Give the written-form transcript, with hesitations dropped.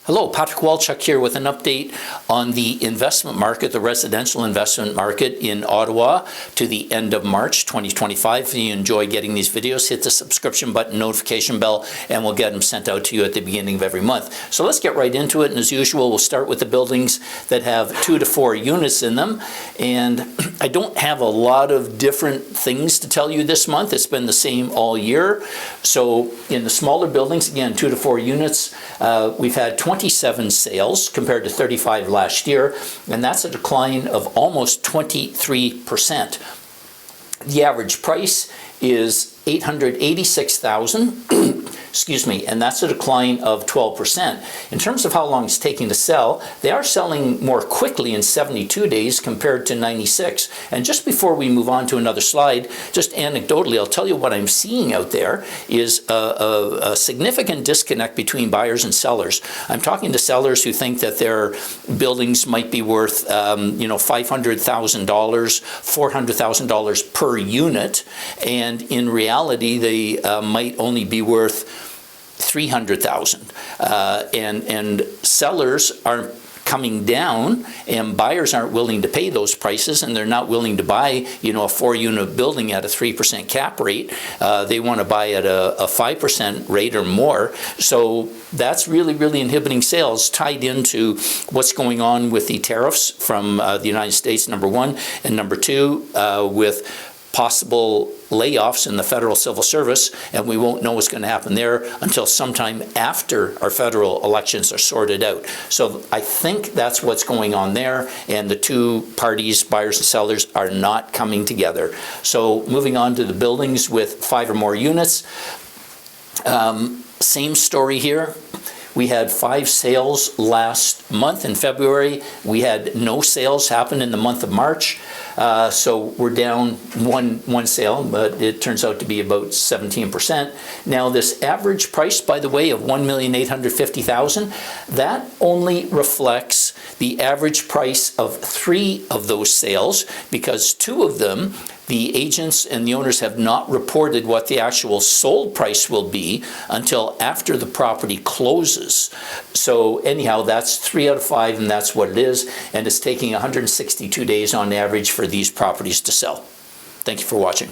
Hello, Patrick Walchuk here with an update on the investment market, the residential investment market in Ottawa to the end of March 2025. If you enjoy getting these videos, hit the subscription button, notification bell, and we'll get them sent out to you at the beginning of every month. So let's get right into it. And as usual, we'll start with the buildings that have 2 to 4 units in them. And I don't have a lot of different things to tell you this month. It's been the same all year. So in the smaller buildings, again, 2 to 4 units, we've had 27 sales compared to 35 last year, and that's a decline of almost 23%. The average price is $886,000, excuse me, and that's a decline of 12%. In terms of how long it's taking to sell, they are selling more quickly in 72 days compared to 96. And just before we move on to another slide, just anecdotally, I'll tell you what I'm seeing out there is a significant disconnect between buyers and sellers. I'm talking to sellers who think that their buildings might be worth, $500,000, $400,000 per unit, and in reality, they might only be worth $300,000, and sellers are coming down, and buyers aren't willing to pay those prices, and they're not willing to buy, a 4-unit building at a 3% cap rate. They want to buy at a 5% rate or more. So that's really inhibiting sales, tied into what's going on with the tariffs from the United States, number one, and number two, with possible layoffs in the federal civil service, and we won't know what's going to happen there until sometime after our federal elections are sorted out. So I think that's what's going on there, and the two parties, buyers and sellers, are not coming together. So moving on to the buildings with 5 or more units, same story here. We had 5 sales last month in February. We had no sales happen in the month of March. So we're down one sale, but it turns out to be about 17%. Now this average price, by the way, of $1,850,000, that only reflects the average price of 3 of those sales, because 2 of them, the agents and the owners have not reported what the actual sold price will be until after the property closes. So anyhow, that's 3 out of 5, and that's what it is. And it's taking 162 days on average for these properties to sell. Thank you for watching.